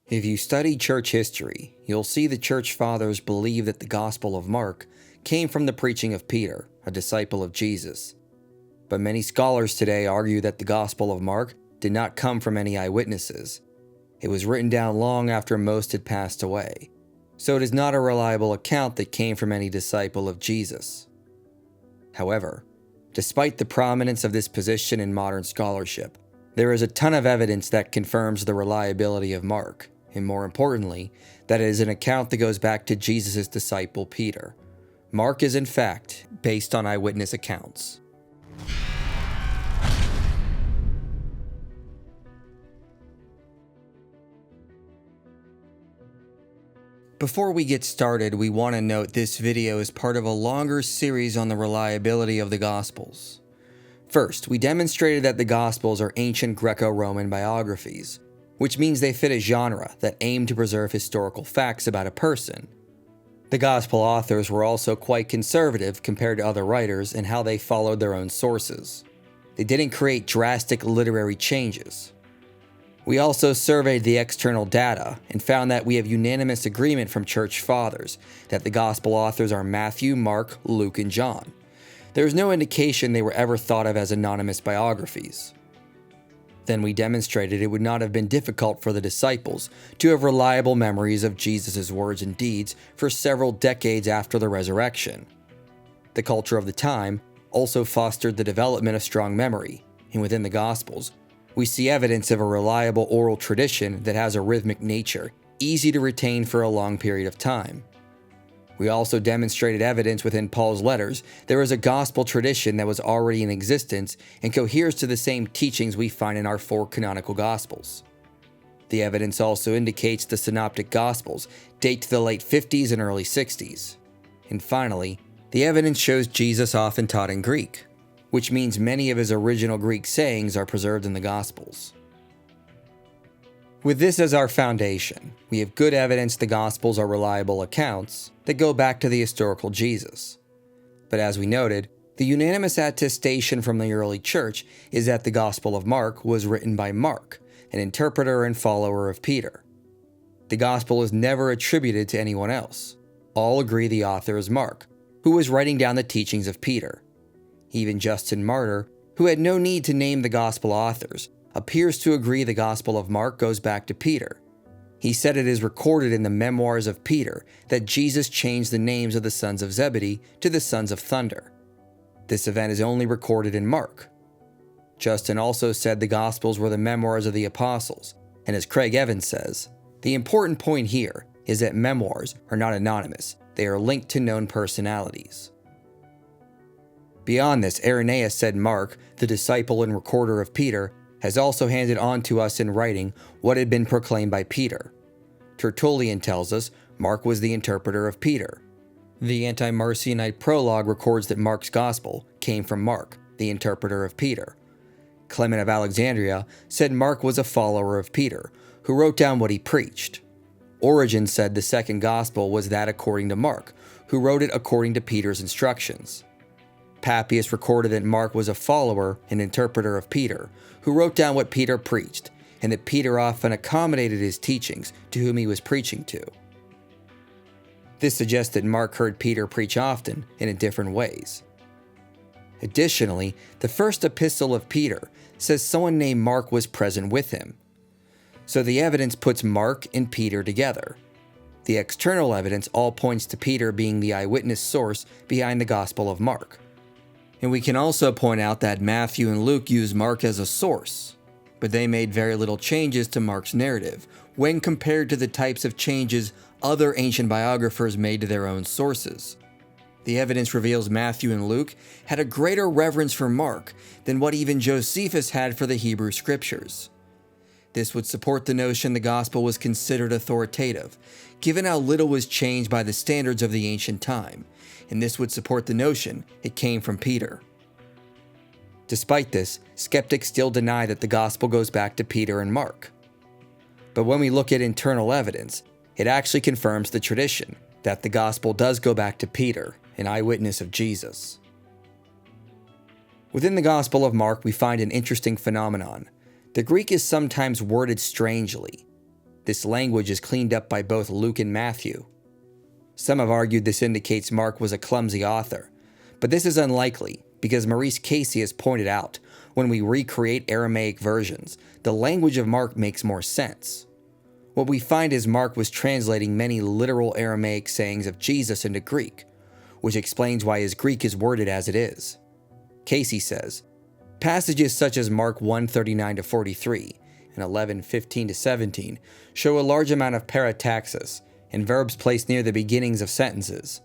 If you study church history, you'll see the church fathers believe that the Gospel of Mark came from the preaching of Peter, a disciple of Jesus. But many scholars today argue that the Gospel of Mark did not come from any eyewitnesses. It was written down long after most had passed away, so it is not a reliable account that came from any disciple of Jesus. However, despite the prominence of this position in modern scholarship, there is a ton of evidence that confirms the reliability of Mark, and more importantly, that it is an account that goes back to Jesus' disciple Peter. Mark is in fact based on eyewitness accounts. Before we get started, we want to note this video is part of a longer series on the reliability of the Gospels. First, we demonstrated that the Gospels are ancient Greco-Roman biographies, which means they fit a genre that aim to preserve historical facts about a person. The Gospel authors were also quite conservative compared to other writers in how they followed their own sources. They didn't create drastic literary changes. We also surveyed the external data and found that we have unanimous agreement from church fathers that the Gospel authors are Matthew, Mark, Luke, and John. There is no indication they were ever thought of as anonymous biographies. Then we demonstrated it would not have been difficult for the disciples to have reliable memories of Jesus' words and deeds for several decades after the resurrection. The culture of the time also fostered the development of strong memory, and within the Gospels, we see evidence of a reliable oral tradition that has a rhythmic nature, easy to retain for a long period of time. We also demonstrated evidence within Paul's letters there is a gospel tradition that was already in existence and coheres to the same teachings we find in our 4 canonical Gospels. The evidence also indicates the synoptic Gospels date to the late 50s and early 60s. And finally, the evidence shows Jesus often taught in Greek, which means many of his original Greek sayings are preserved in the Gospels. With this as our foundation, we have good evidence the Gospels are reliable accounts that go back to the historical Jesus. But as we noted, the unanimous attestation from the early church is that the Gospel of Mark was written by Mark, an interpreter and follower of Peter. The Gospel is never attributed to anyone else. All agree the author is Mark, who was writing down the teachings of Peter. Even Justin Martyr, who had no need to name the Gospel authors, appears to agree the Gospel of Mark goes back to Peter. He said it is recorded in the memoirs of Peter that Jesus changed the names of the sons of Zebedee to the sons of thunder. This event is only recorded in Mark. Justin also said the Gospels were the memoirs of the apostles, and as Craig Evans says, the important point here is that memoirs are not anonymous, they are linked to known personalities. Beyond this, Irenaeus said Mark, the disciple and recorder of Peter, has also handed on to us in writing what had been proclaimed by Peter. Tertullian tells us Mark was the interpreter of Peter. The anti-Marcionite prologue records that Mark's gospel came from Mark, the interpreter of Peter. Clement of Alexandria said Mark was a follower of Peter, who wrote down what he preached. Origen said the second gospel was that according to Mark, who wrote it according to Peter's instructions. Papias recorded that Mark was a follower and interpreter of Peter, who wrote down what Peter preached, and that Peter often accommodated his teachings to whom he was preaching to. This suggests that Mark heard Peter preach often and in different ways. Additionally, the first epistle of Peter says someone named Mark was present with him. So the evidence puts Mark and Peter together. The external evidence all points to Peter being the eyewitness source behind the Gospel of Mark. And we can also point out that Matthew and Luke use Mark as a source, but they made very little changes to Mark's narrative when compared to the types of changes other ancient biographers made to their own sources. The evidence reveals Matthew and Luke had a greater reverence for Mark than what even Josephus had for the Hebrew Scriptures. This would support the notion the Gospel was considered authoritative, given how little was changed by the standards of the ancient time, and this would support the notion it came from Peter. Despite this, skeptics still deny that the Gospel goes back to Peter and Mark. But when we look at internal evidence, it actually confirms the tradition that the Gospel does go back to Peter, an eyewitness of Jesus. Within the Gospel of Mark, we find an interesting phenomenon. The Greek is sometimes worded strangely. This language is cleaned up by both Luke and Matthew. Some have argued this indicates Mark was a clumsy author, but this is unlikely because Maurice Casey has pointed out when we recreate Aramaic versions, the language of Mark makes more sense. What we find is Mark was translating many literal Aramaic sayings of Jesus into Greek, which explains why his Greek is worded as it is. Casey says, passages such as Mark 1:39-43 and 11:15-17 show a large amount of parataxis and verbs placed near the beginnings of sentences.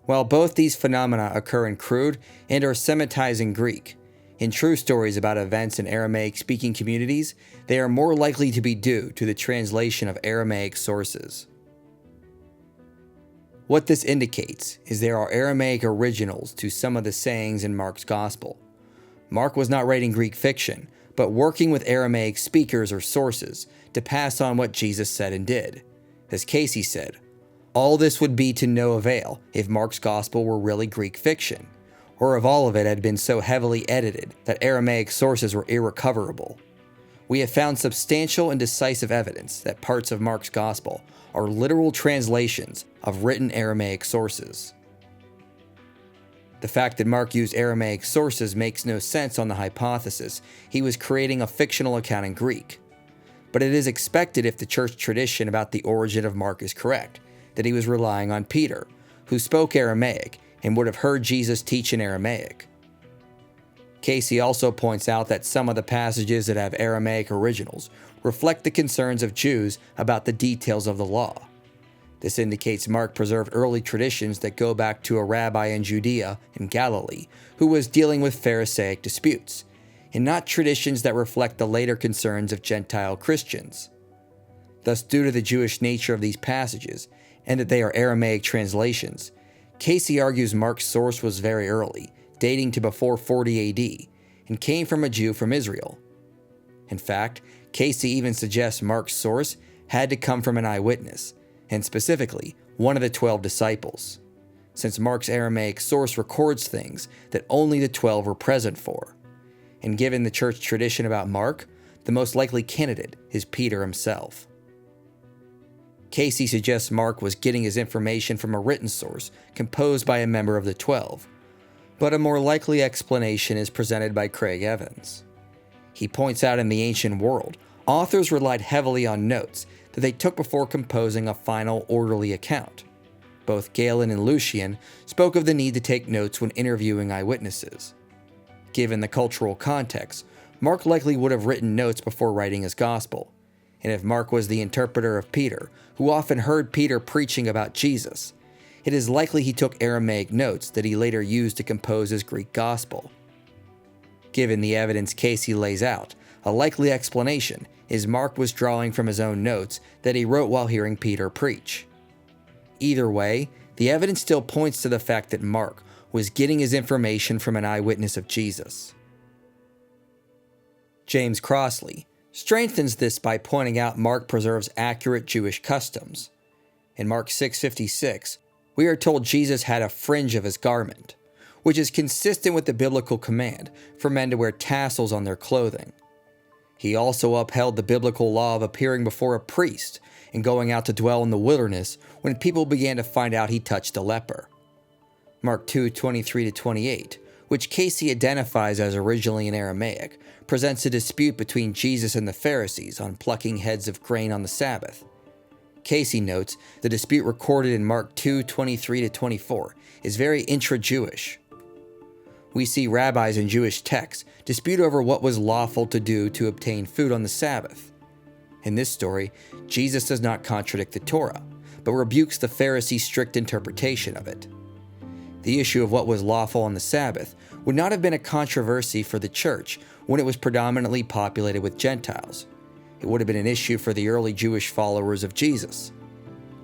While both these phenomena occur in crude and are Semitized in Greek, in true stories about events in Aramaic-speaking communities, they are more likely to be due to the translation of Aramaic sources. What this indicates is there are Aramaic originals to some of the sayings in Mark's Gospel. Mark was not writing Greek fiction, but working with Aramaic speakers or sources to pass on what Jesus said and did. As Casey said, all this would be to no avail if Mark's Gospel were really Greek fiction, or if all of it had been so heavily edited that Aramaic sources were irrecoverable. We have found substantial and decisive evidence that parts of Mark's Gospel are literal translations of written Aramaic sources. The fact that Mark used Aramaic sources makes no sense on the hypothesis he was creating a fictional account in Greek. But it is expected if the church tradition about the origin of Mark is correct, that he was relying on Peter, who spoke Aramaic and would have heard Jesus teach in Aramaic. Casey also points out that some of the passages that have Aramaic originals reflect the concerns of Jews about the details of the law. This indicates Mark preserved early traditions that go back to a rabbi in Judea and Galilee who was dealing with Pharisaic disputes, and not traditions that reflect the later concerns of Gentile Christians. Thus, due to the Jewish nature of these passages, and that they are Aramaic translations, Casey argues Mark's source was very early, dating to before 40 AD, and came from a Jew from Israel. In fact, Casey even suggests Mark's source had to come from an eyewitness, and specifically, one of the 12 disciples, since Mark's Aramaic source records things that only the 12 were present for. And given the church tradition about Mark, the most likely candidate is Peter himself. Casey suggests Mark was getting his information from a written source composed by a member of the 12, but a more likely explanation is presented by Craig Evans. He points out in the ancient world, authors relied heavily on notes that they took before composing a final orderly account. Both Galen and Lucian spoke of the need to take notes when interviewing eyewitnesses. Given the cultural context, Mark likely would have written notes before writing his gospel. And if Mark was the interpreter of Peter, who often heard Peter preaching about Jesus, it is likely he took Aramaic notes that he later used to compose his Greek gospel. Given the evidence Casey lays out, a likely explanation is Mark was drawing from his own notes that he wrote while hearing Peter preach. Either way, the evidence still points to the fact that Mark was getting his information from an eyewitness of Jesus. James Crossley strengthens this by pointing out Mark preserves accurate Jewish customs. In Mark 6:56, we are told Jesus had a fringe of his garment, which is consistent with the biblical command for men to wear tassels on their clothing. He also upheld the biblical law of appearing before a priest and going out to dwell in the wilderness when people began to find out he touched a leper. Mark 2:23-28, which Casey identifies as originally in Aramaic, presents a dispute between Jesus and the Pharisees on plucking heads of grain on the Sabbath. Casey notes the dispute recorded in Mark 2:23-24 is very intra-Jewish. We see rabbis in Jewish texts dispute over what was lawful to do to obtain food on the Sabbath. In this story, Jesus does not contradict the Torah, but rebukes the Pharisees' strict interpretation of it. The issue of what was lawful on the Sabbath would not have been a controversy for the church when it was predominantly populated with Gentiles. It would have been an issue for the early Jewish followers of Jesus.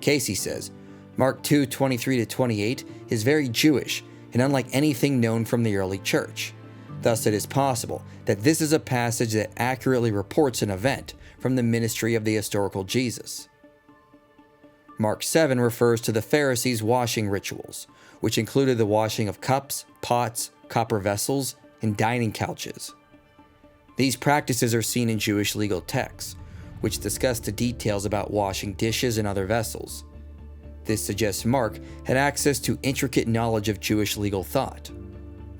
Casey says, Mark 2:23-28 is very Jewish and unlike anything known from the early church. Thus, it is possible that this is a passage that accurately reports an event from the ministry of the historical Jesus. Mark 7 refers to the Pharisees' washing rituals, which included the washing of cups, pots, copper vessels, and dining couches. These practices are seen in Jewish legal texts, which discussed the details about washing dishes and other vessels. This suggests Mark had access to intricate knowledge of Jewish legal thought.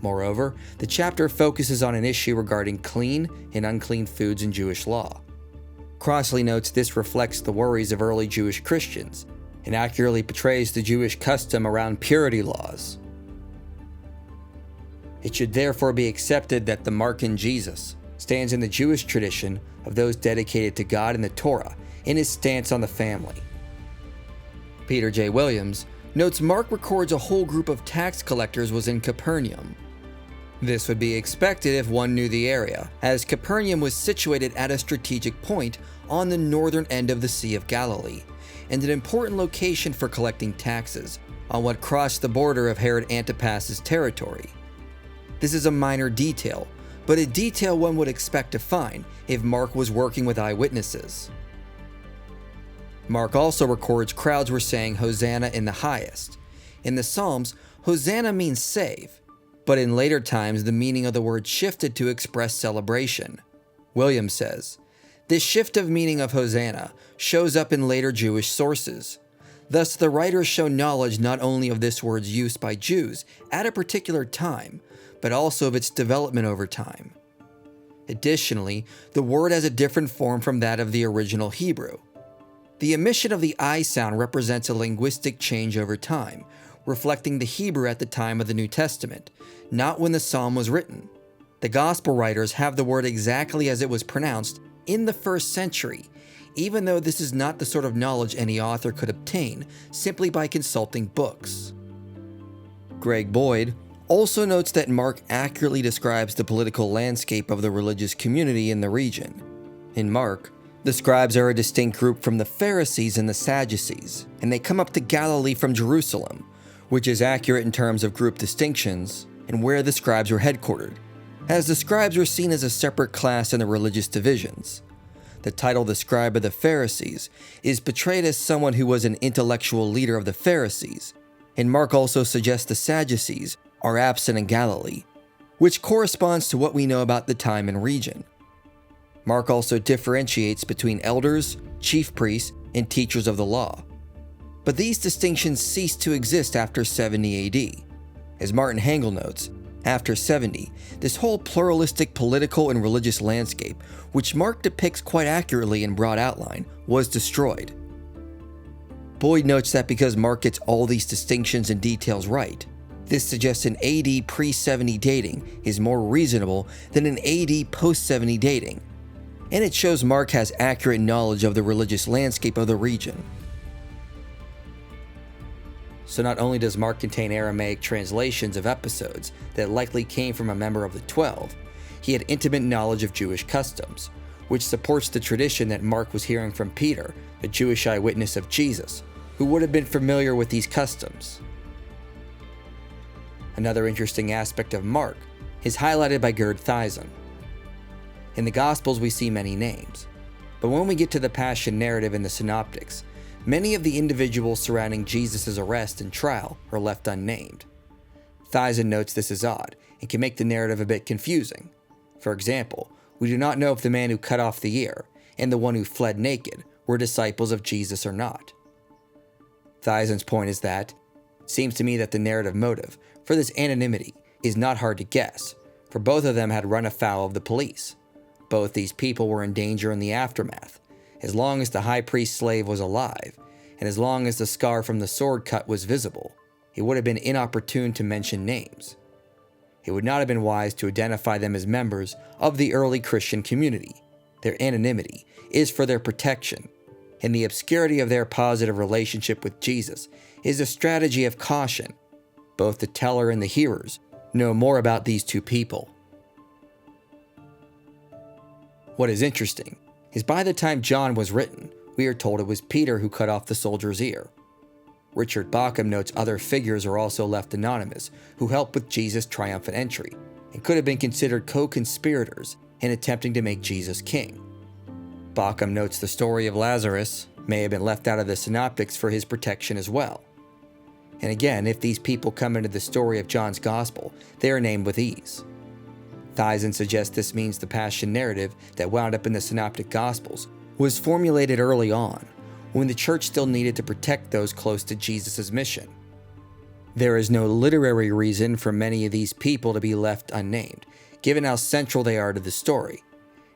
Moreover, the chapter focuses on an issue regarding clean and unclean foods in Jewish law. Crossley notes this reflects the worries of early Jewish Christians and accurately portrays the Jewish custom around purity laws. It should therefore be accepted that the Mark in Jesus stands in the Jewish tradition of those dedicated to God and the Torah in his stance on the family. Peter J. Williams notes Mark records a whole group of tax collectors was in Capernaum. This would be expected if one knew the area, as Capernaum was situated at a strategic point on the northern end of the Sea of Galilee, and an important location for collecting taxes on what crossed the border of Herod Antipas's territory. This is a minor detail, but a detail one would expect to find if Mark was working with eyewitnesses. Mark also records crowds were saying Hosanna in the highest. In the Psalms, Hosanna means save, but in later times the meaning of the word shifted to express celebration. Williams says, this shift of meaning of Hosanna shows up in later Jewish sources. Thus, the writers show knowledge not only of this word's use by Jews at a particular time, but also of its development over time. Additionally, the word has a different form from that of the original Hebrew. The omission of the I sound represents a linguistic change over time, reflecting the Hebrew at the time of the New Testament, not when the psalm was written. The Gospel writers have the word exactly as it was pronounced in the first century, even though this is not the sort of knowledge any author could obtain simply by consulting books. Greg Boyd also notes that Mark accurately describes the political landscape of the religious community in the region. In Mark, the scribes are a distinct group from the Pharisees and the Sadducees, and they come up to Galilee from Jerusalem, which is accurate in terms of group distinctions and where the scribes were headquartered, as the scribes were seen as a separate class in the religious divisions. The title the scribe of the Pharisees is portrayed as someone who was an intellectual leader of the Pharisees, and Mark also suggests the Sadducees are absent in Galilee, which corresponds to what we know about the time and region. Mark also differentiates between elders, chief priests, and teachers of the law. But these distinctions ceased to exist after 70 AD. As Martin Hengel notes, after 70, this whole pluralistic political and religious landscape, which Mark depicts quite accurately in broad outline, was destroyed. Boyd notes that because Mark gets all these distinctions and details right, this suggests an AD pre-70 dating is more reasonable than an AD post-70 dating, and it shows Mark has accurate knowledge of the religious landscape of the region. So not only does Mark contain Aramaic translations of episodes that likely came from a member of the 12, he had intimate knowledge of Jewish customs, which supports the tradition that Mark was hearing from Peter, a Jewish eyewitness of Jesus, who would have been familiar with these customs. Another interesting aspect of Mark is highlighted by Gerd Thiessen. In the Gospels we see many names, but when we get to the Passion narrative in the Synoptics, many of the individuals surrounding Jesus' arrest and trial are left unnamed. Thiessen notes this is odd and can make the narrative a bit confusing. For example, we do not know if the man who cut off the ear and the one who fled naked were disciples of Jesus or not. Thiessen's point is that it seems to me that the narrative motive for this anonymity is not hard to guess, for both of them had run afoul of the police. Both these people were in danger in the aftermath, as long as the high priest's slave was alive, and as long as the scar from the sword cut was visible. It would have been inopportune to mention names. It would not have been wise to identify them as members of the early Christian community. Their anonymity is for their protection, and the obscurity of their positive relationship with Jesus is a strategy of caution. Both the teller and the hearers know more about these two people. What is interesting is by the time John was written, we are told it was Peter who cut off the soldier's ear. Richard Bauckham notes other figures are also left anonymous who helped with Jesus' triumphant entry and could have been considered co-conspirators in attempting to make Jesus king. Bauckham notes the story of Lazarus may have been left out of the Synoptics for his protection as well. And again, if these people come into the story of John's Gospel, they are named with ease. Thiessen suggests this means the Passion narrative that wound up in the Synoptic Gospels was formulated early on, when the church still needed to protect those close to Jesus' mission. There is no literary reason for many of these people to be left unnamed, given how central they are to the story,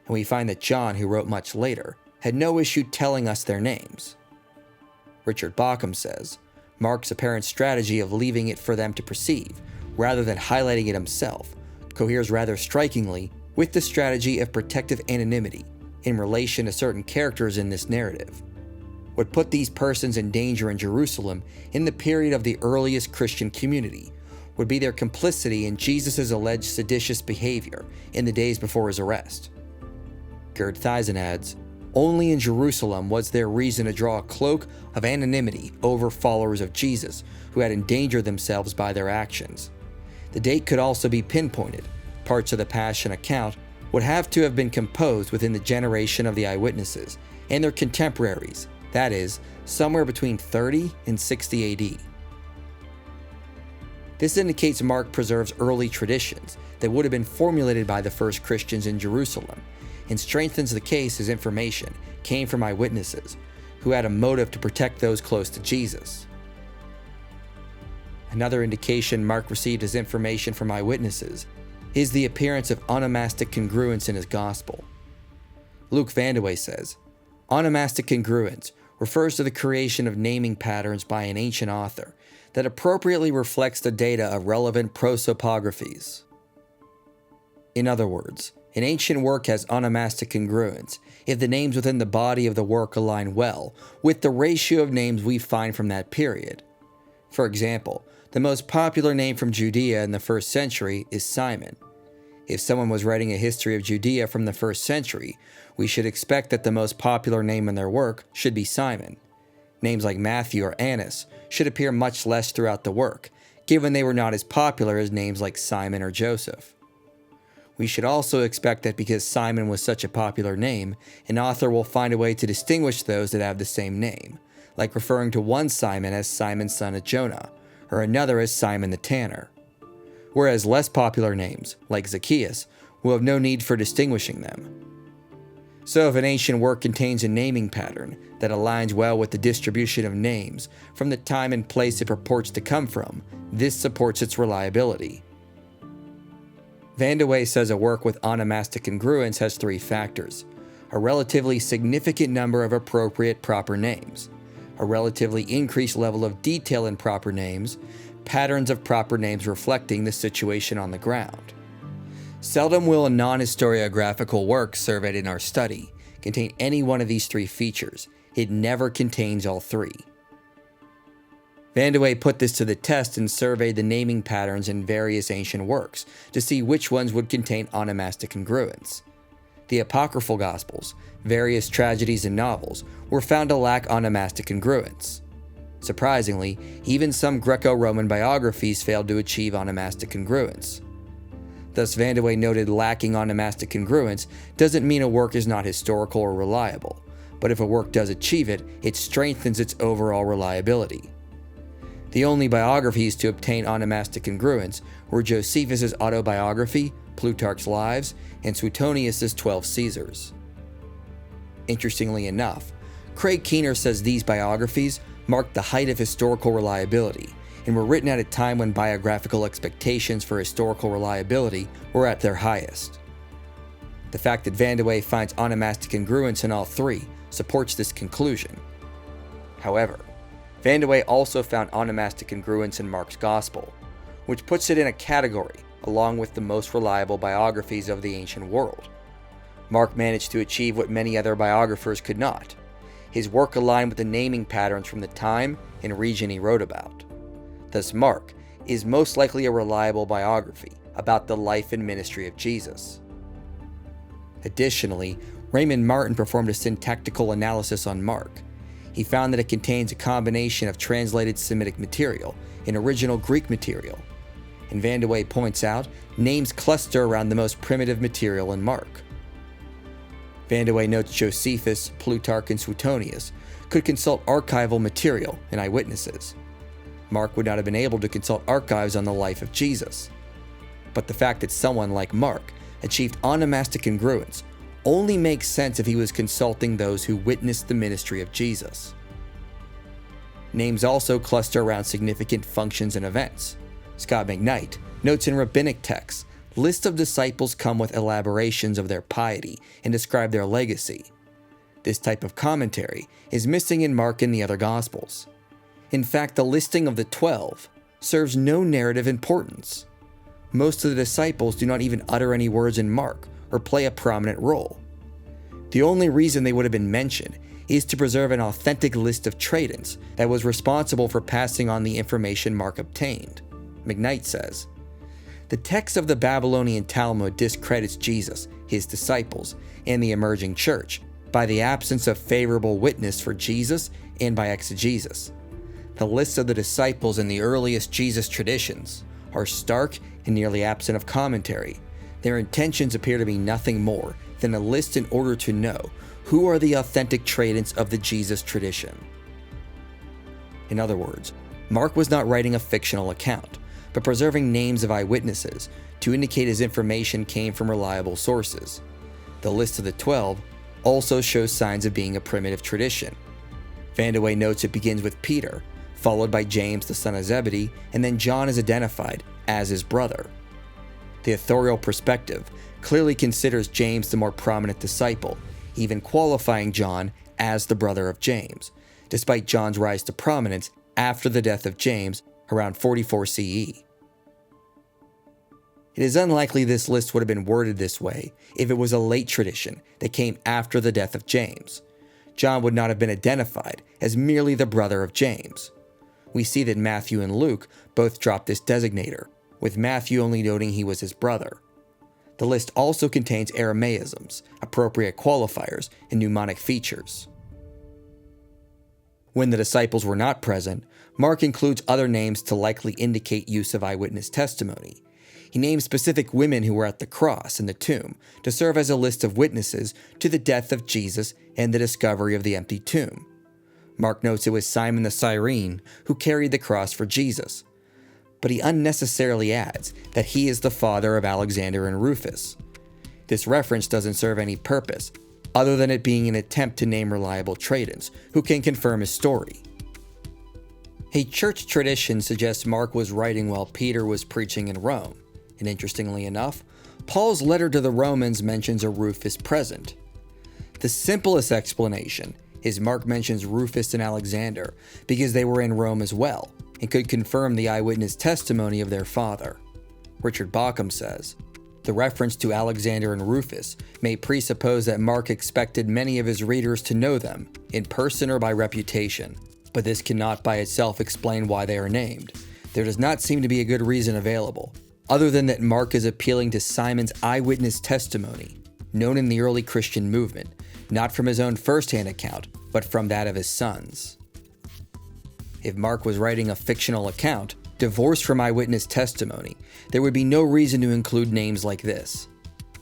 and we find that John, who wrote much later, had no issue telling us their names. Richard Bauckham says, Mark's apparent strategy of leaving it for them to perceive, rather than highlighting it himself, coheres rather strikingly with the strategy of protective anonymity in relation to certain characters in this narrative. What put these persons in danger in Jerusalem in the period of the earliest Christian community would be their complicity in Jesus' alleged seditious behavior in the days before his arrest. Gerd Thiessen adds, only in Jerusalem was there reason to draw a cloak of anonymity over followers of Jesus who had endangered themselves by their actions. The date could also be pinpointed. Parts of the Passion account would have to have been composed within the generation of the eyewitnesses and their contemporaries, that is, somewhere between 30 and 60 AD. This indicates Mark preserves early traditions that would have been formulated by the first Christians in Jerusalem, and strengthens the case his information came from eyewitnesses who had a motive to protect those close to Jesus. Another indication Mark received his information from eyewitnesses is the appearance of onomastic congruence in his gospel. Luuk van de Weghe says, onomastic congruence refers to the creation of naming patterns by an ancient author that appropriately reflects the data of relevant prosopographies. In other words, an ancient work has onomastic congruence if the names within the body of the work align well with the ratio of names we find from that period. For example, the most popular name from Judea in the 1st century is Simon. If someone was writing a history of Judea from the 1st century, we should expect that the most popular name in their work should be Simon. Names like Matthew or Annas should appear much less throughout the work, given they were not as popular as names like Simon or Joseph. We should also expect that because Simon was such a popular name, an author will find a way to distinguish those that have the same name, like referring to one Simon as Simon son of Jonah, or another as Simon the Tanner. Whereas less popular names, like Zacchaeus, will have no need for distinguishing them. So if an ancient work contains a naming pattern that aligns well with the distribution of names from the time and place it purports to come from, this supports its reliability. Van de Weghe says a work with onomastic congruence has 3 factors: a relatively significant number of appropriate proper names, a relatively increased level of detail in proper names, patterns of proper names reflecting the situation on the ground. Seldom will a non-historiographical work surveyed in our study contain any one of these 3 features. It never contains all 3. Van de Weghe put this to the test and surveyed the naming patterns in various ancient works to see which ones would contain onomastic congruence. The apocryphal Gospels, various tragedies and novels, were found to lack onomastic congruence. Surprisingly, even some Greco-Roman biographies failed to achieve onomastic congruence. Thus, Van de Weghe noted lacking onomastic congruence doesn't mean a work is not historical or reliable, but if a work does achieve it, it strengthens its overall reliability. The only biographies to obtain onomastic congruence were Josephus' autobiography, Plutarch's Lives, and Suetonius' 12 Caesars. Interestingly enough, Craig Keener says these biographies marked the height of historical reliability and were written at a time when biographical expectations for historical reliability were at their highest. The fact that Van de Weghe finds onomastic congruence in all 3 supports this conclusion. However, Van de Weghe also found onomastic congruence in Mark's Gospel, which puts it in a category along with the most reliable biographies of the ancient world. Mark managed to achieve what many other biographers could not. His work aligned with the naming patterns from the time and region he wrote about. Thus, Mark is most likely a reliable biography about the life and ministry of Jesus. Additionally, Raymond Martin performed a syntactical analysis on Mark. He found that it contains a combination of translated Semitic material and original Greek material. And Van de Weghe points out, names cluster around the most primitive material in Mark. Van de Weghe notes Josephus, Plutarch, and Suetonius could consult archival material and eyewitnesses. Mark would not have been able to consult archives on the life of Jesus. But the fact that someone like Mark achieved onomastic congruence only makes sense if he was consulting those who witnessed the ministry of Jesus. Names also cluster around significant functions and events. Scott McKnight notes in rabbinic texts, lists of disciples come with elaborations of their piety and describe their legacy. This type of commentary is missing in Mark and the other Gospels. In fact, the listing of the 12 serves no narrative importance. Most of the disciples do not even utter any words in Mark or play a prominent role. The only reason they would have been mentioned is to preserve an authentic list of tradents that was responsible for passing on the information Mark obtained. McKnight says, "The text of the Babylonian Talmud discredits Jesus, his disciples, and the emerging church by the absence of favorable witness for Jesus and by exegesis. The lists of the disciples in the earliest Jesus traditions are stark and nearly absent of commentary. Their intentions appear to be nothing more than a list in order to know who are the authentic tradents of the Jesus tradition." In other words, Mark was not writing a fictional account, but preserving names of eyewitnesses to indicate his information came from reliable sources. The list of the 12 also shows signs of being a primitive tradition. Vandeweghe notes it begins with Peter, followed by James the son of Zebedee, and then John is identified as his brother. The authorial perspective clearly considers James the more prominent disciple, even qualifying John as the brother of James, despite John's rise to prominence after the death of James around 44 CE. It is unlikely this list would have been worded this way if it was a late tradition that came after the death of James. John would not have been identified as merely the brother of James. We see that Matthew and Luke both dropped this designator, with Matthew only noting he was his brother. The list also contains Aramaisms, appropriate qualifiers, and mnemonic features. When the disciples were not present, Mark includes other names to likely indicate use of eyewitness testimony. He names specific women who were at the cross and the tomb to serve as a list of witnesses to the death of Jesus and the discovery of the empty tomb. Mark notes it was Simon the Cyrene who carried the cross for Jesus, but he unnecessarily adds that he is the father of Alexander and Rufus. This reference doesn't serve any purpose, other than it being an attempt to name reliable tradents who can confirm his story. A church tradition suggests Mark was writing while Peter was preaching in Rome, and interestingly enough, Paul's letter to the Romans mentions a Rufus present. The simplest explanation is Mark mentions Rufus and Alexander because they were in Rome as well, and could confirm the eyewitness testimony of their father. Richard Bauckham says, "The reference to Alexander and Rufus may presuppose that Mark expected many of his readers to know them, in person or by reputation, but this cannot by itself explain why they are named. There does not seem to be a good reason available, other than that Mark is appealing to Simon's eyewitness testimony, known in the early Christian movement, not from his own first-hand account, but from that of his sons." If Mark was writing a fictional account, divorced from eyewitness testimony, there would be no reason to include names like this.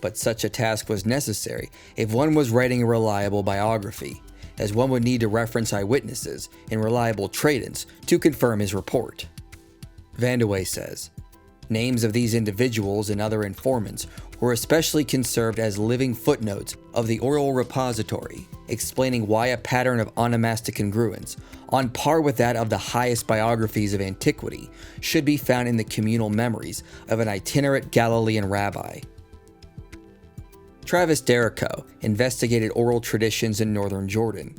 But such a task was necessary if one was writing a reliable biography, as one would need to reference eyewitnesses and reliable tradents to confirm his report. Vandeweghe says, "Names of these individuals and other informants were especially conserved as living footnotes of the oral repository, explaining why a pattern of onomastic congruence, on par with that of the highest biographies of antiquity, should be found in the communal memories of an itinerant Galilean rabbi." Travis Derrico investigated oral traditions in northern Jordan.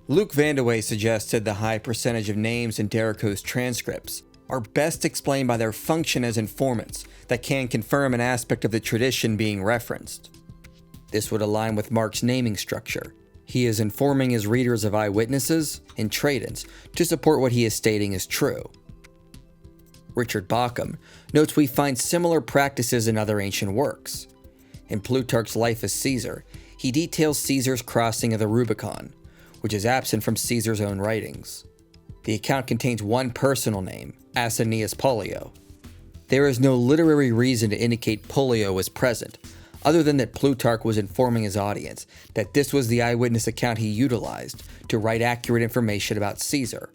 Luuk Vandeweghe suggested the high percentage of names in Derrico's transcripts are best explained by their function as informants that can confirm an aspect of the tradition being referenced. This would align with Mark's naming structure. He is informing his readers of eyewitnesses and tradents to support what he is stating is true. Richard Bauckham notes we find similar practices in other ancient works. In Plutarch's Life of Caesar, he details Caesar's crossing of the Rubicon, which is absent from Caesar's own writings. The account contains one personal name, Asinius Pollio. There is no literary reason to indicate Pollio was present, other than that Plutarch was informing his audience that this was the eyewitness account he utilized to write accurate information about Caesar.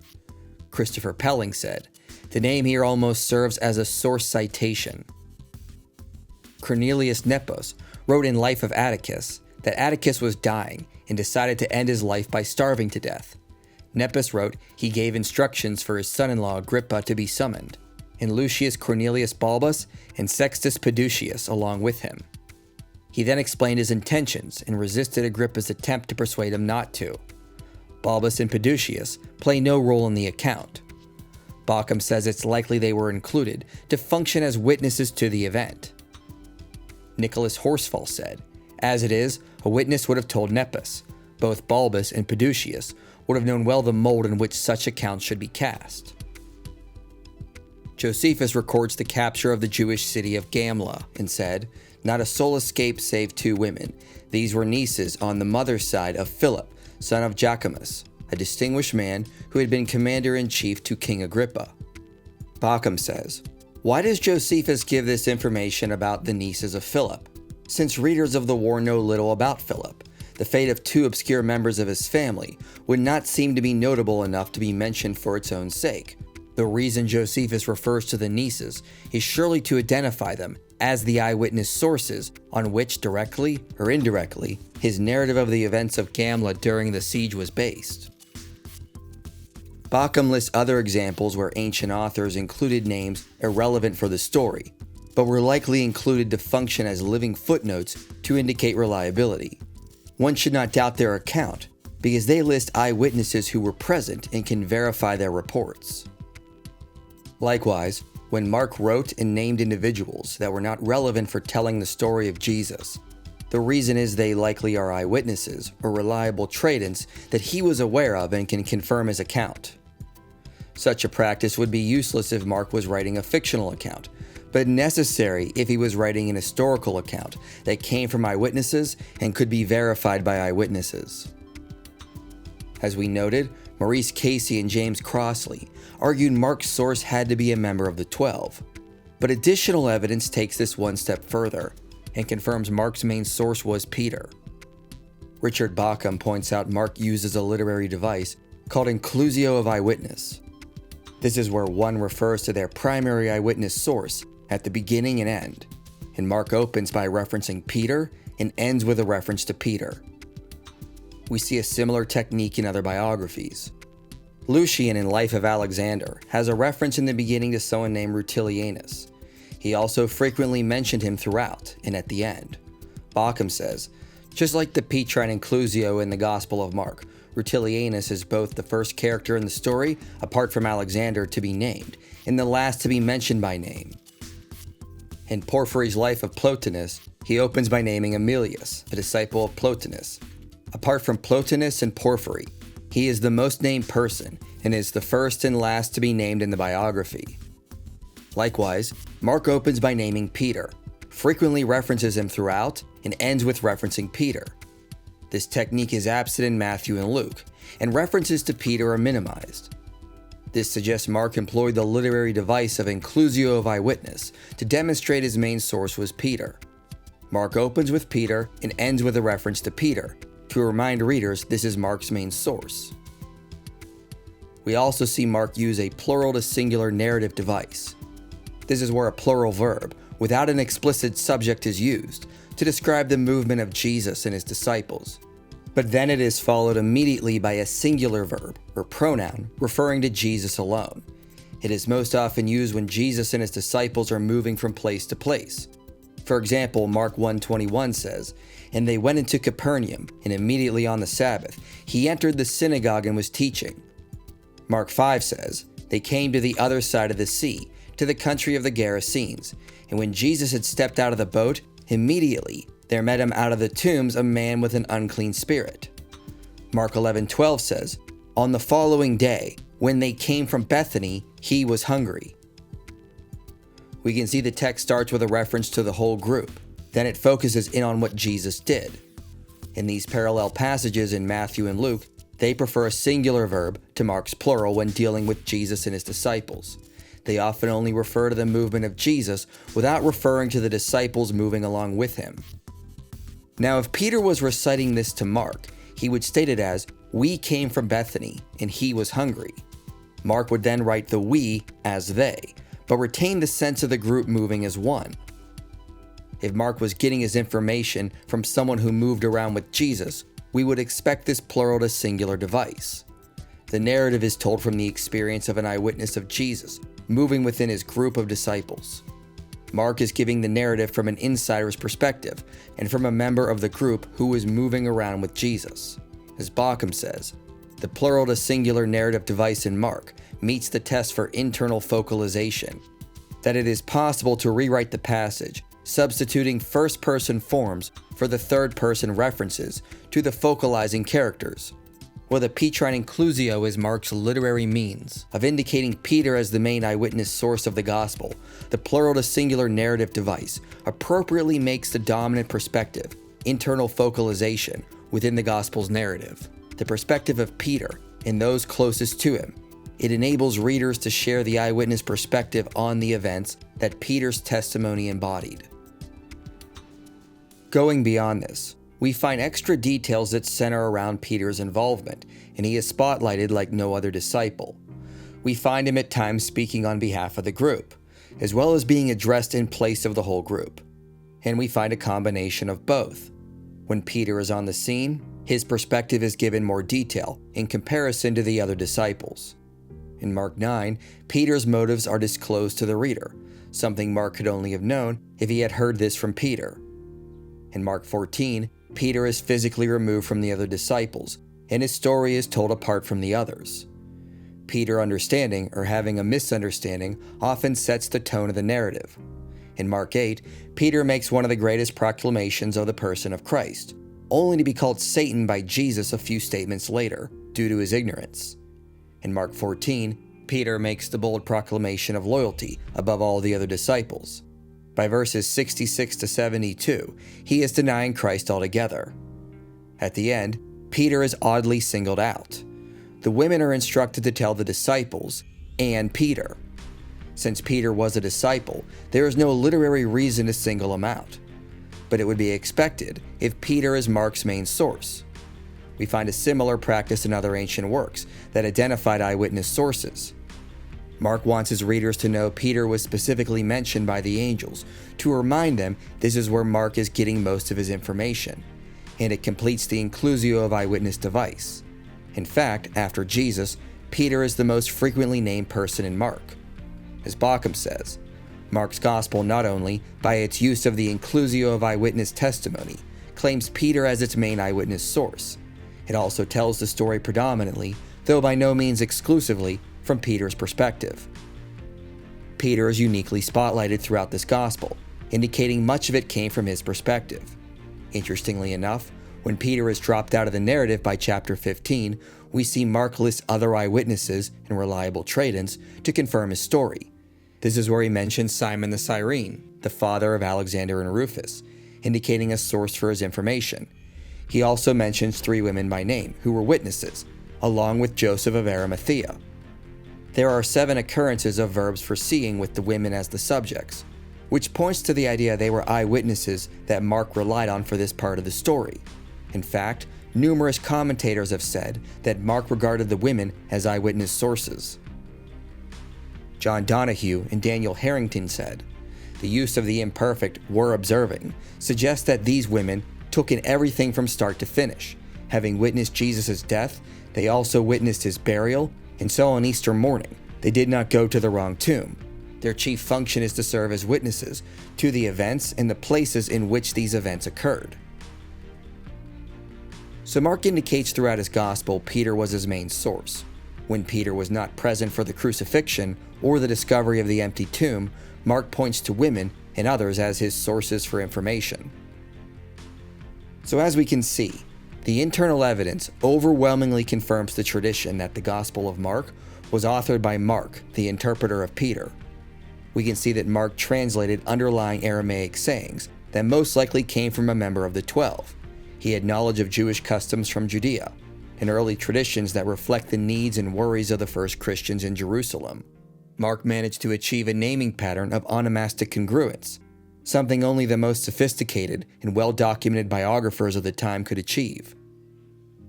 Christopher Pelling said, "The name here almost serves as a source citation." Cornelius Nepos wrote in Life of Atticus that Atticus was dying and decided to end his life by starving to death. Nepos wrote he gave instructions for his son-in-law Agrippa to be summoned, and Lucius Cornelius Balbus and Sextus Peducius along with him. He then explained his intentions and resisted Agrippa's attempt to persuade him not to. Balbus and Peducius play no role in the account. Bauckham says it's likely they were included to function as witnesses to the event. Nicholas Horsfall said, as it is, a witness would have told Nepos. Both Balbus and Peducius would have known well the mold in which such accounts should be cast. Josephus records the capture of the Jewish city of Gamla and said, not a soul escaped save 2 women. These were nieces on the mother's side of Philip, son of Jacomus, a distinguished man who had been commander-in-chief to King Agrippa. Bauckham says, why does Josephus give this information about the nieces of Philip? Since readers of the war know little about Philip, the fate of 2 obscure members of his family would not seem to be notable enough to be mentioned for its own sake. The reason Josephus refers to the nieces is surely to identify them as the eyewitness sources on which, directly or indirectly, his narrative of the events of Gamla during the siege was based. Bauckham lists other examples where ancient authors included names irrelevant for the story, but were likely included to function as living footnotes to indicate reliability. One should not doubt their account, because they list eyewitnesses who were present and can verify their reports. Likewise, when Mark wrote and named individuals that were not relevant for telling the story of Jesus, the reason is they likely are eyewitnesses or reliable tradents that he was aware of and can confirm his account. Such a practice would be useless if Mark was writing a fictional account, but necessary if he was writing an historical account that came from eyewitnesses and could be verified by eyewitnesses. As we noted, Maurice Casey and James Crossley argued Mark's source had to be a member of the 12, but additional evidence takes this one step further and confirms Mark's main source was Peter. Richard Bauckham points out Mark uses a literary device called inclusio of eyewitness. This is where one refers to their primary eyewitness source at the beginning and end, and Mark opens by referencing Peter and ends with a reference to Peter. We see a similar technique in other biographies. Lucian in Life of Alexander has a reference in the beginning to someone named Rutilianus. He also frequently mentioned him throughout and at the end. Bauckham says, just like the Petrine inclusio in the Gospel of Mark, Rutilianus is both the first character in the story, apart from Alexander, to be named, and the last to be mentioned by name. In Porphyry's Life of Plotinus, he opens by naming Emilius, a disciple of Plotinus. Apart from Plotinus and Porphyry, he is the most named person and is the first and last to be named in the biography. Likewise, Mark opens by naming Peter, frequently references him throughout, and ends with referencing Peter. This technique is absent in Matthew and Luke, and references to Peter are minimized. This suggests Mark employed the literary device of inclusio of eyewitness to demonstrate his main source was Peter. Mark opens with Peter and ends with a reference to Peter, to remind readers this is Mark's main source. We also see Mark use a plural to singular narrative device. This is where a plural verb, without an explicit subject, is used to describe the movement of Jesus and his disciples. But then it is followed immediately by a singular verb, or pronoun, referring to Jesus alone. It is most often used when Jesus and his disciples are moving from place to place. For example, Mark 1:21 says, "And they went into Capernaum, and immediately on the Sabbath, he entered the synagogue and was teaching." Mark 5 says, "They came to the other side of the sea, to the country of the Gerasenes, and when Jesus had stepped out of the boat, immediately there met him out of the tombs a man with an unclean spirit." Mark 11:12 says, "On the following day, when they came from Bethany, he was hungry." We can see the text starts with a reference to the whole group. Then it focuses in on what Jesus did. In these parallel passages in Matthew and Luke, they prefer a singular verb to Mark's plural when dealing with Jesus and his disciples. They often only refer to the movement of Jesus without referring to the disciples moving along with him. Now, if Peter was reciting this to Mark, he would state it as, "We came from Bethany, and he was hungry." Mark would then write the "we" as "they," but retain the sense of the group moving as one. If Mark was getting his information from someone who moved around with Jesus, we would expect this plural to singular device. The narrative is told from the experience of an eyewitness of Jesus, moving within his group of disciples. Mark is giving the narrative from an insider's perspective and from a member of the group who was moving around with Jesus. As Weghe says, the plural to singular narrative device in Mark meets the test for internal focalization, that it is possible to rewrite the passage, substituting first-person forms for the third-person references to the focalizing characters. While the Petrine inclusio is Mark's literary means of indicating Peter as the main eyewitness source of the gospel, the plural to singular narrative device appropriately makes the dominant perspective, internal focalization, within the gospel's narrative, the perspective of Peter and those closest to him. It enables readers to share the eyewitness perspective on the events that Peter's testimony embodied. Going beyond this, we find extra details that center around Peter's involvement, and he is spotlighted like no other disciple. We find him at times speaking on behalf of the group, as well as being addressed in place of the whole group. And we find a combination of both. When Peter is on the scene, his perspective is given more detail in comparison to the other disciples. In Mark 9, Peter's motives are disclosed to the reader, something Mark could only have known if he had heard this from Peter. In Mark 14, Peter is physically removed from the other disciples, and his story is told apart from the others. Peter understanding or having a misunderstanding often sets the tone of the narrative. In Mark 8, Peter makes one of the greatest proclamations of the person of Christ, only to be called Satan by Jesus a few statements later, due to his ignorance. In Mark 14, Peter makes the bold proclamation of loyalty above all the other disciples. By verses 66 to 72, he is denying Christ altogether. At the end, Peter is oddly singled out. The women are instructed to tell the disciples and Peter. Since Peter was a disciple, there is no literary reason to single him out. But it would be expected if Peter is Mark's main source. We find a similar practice in other ancient works that identified eyewitness sources. Mark wants his readers to know Peter was specifically mentioned by the angels to remind them this is where Mark is getting most of his information, and it completes the inclusio of eyewitness device. In fact, after Jesus, Peter is the most frequently named person in Mark. As Weghe says, Mark's gospel not only, by its use of the inclusio of eyewitness testimony, claims Peter as its main eyewitness source, it also tells the story predominantly, though by no means exclusively, from Peter's perspective. Peter is uniquely spotlighted throughout this gospel, indicating much of it came from his perspective. Interestingly enough, when Peter is dropped out of the narrative by chapter 15, we see Mark list other eyewitnesses and reliable trade-ins to confirm his story. This is where he mentions Simon the Cyrene, the father of Alexander and Rufus, indicating a source for his information. He also mentions 3 women by name who were witnesses, along with Joseph of Arimathea. There are 7 occurrences of verbs for seeing with the women as the subjects, which points to the idea they were eyewitnesses that Mark relied on for this part of the story. In fact, numerous commentators have said that Mark regarded the women as eyewitness sources. John Donahue and Daniel Harrington said, "The use of the imperfect 'were observing' suggests that these women took in everything from start to finish. Having witnessed Jesus' death, they also witnessed his burial, and so on Easter morning, they did not go to the wrong tomb. Their chief function is to serve as witnesses to the events and the places in which these events occurred." So Mark indicates throughout his gospel Peter was his main source. When Peter was not present for the crucifixion or the discovery of the empty tomb, Mark points to women and others as his sources for information. So as we can see, the internal evidence overwhelmingly confirms the tradition that the Gospel of Mark was authored by Mark, the interpreter of Peter. We can see that Mark translated underlying Aramaic sayings that most likely came from a member of the 12. He had knowledge of Jewish customs from Judea, and early traditions that reflect the needs and worries of the first Christians in Jerusalem. Mark managed to achieve a naming pattern of onomastic congruence, something only the most sophisticated and well-documented biographers of the time could achieve.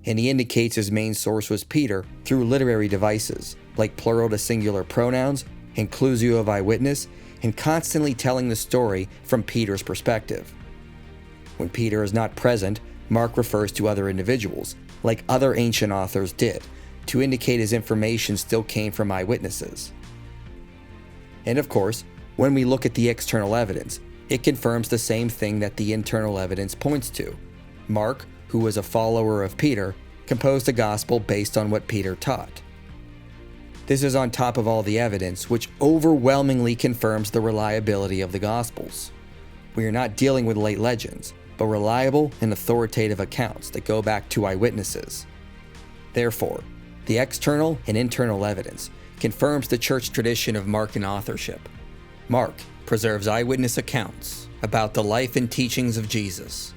And he indicates his main source was Peter through literary devices, like plural to singular pronouns, inclusio of eyewitness, and constantly telling the story from Peter's perspective. When Peter is not present, Mark refers to other individuals, like other ancient authors did, to indicate his information still came from eyewitnesses. And of course, when we look at the external evidence, it confirms the same thing that the internal evidence points to. Mark, who was a follower of Peter, composed a gospel based on what Peter taught. This is on top of all the evidence, which overwhelmingly confirms the reliability of the Gospels. We are not dealing with late legends, but reliable and authoritative accounts that go back to eyewitnesses. Therefore, the external and internal evidence confirms the church tradition of Markan authorship. Mark preserves eyewitness accounts about the life and teachings of Jesus.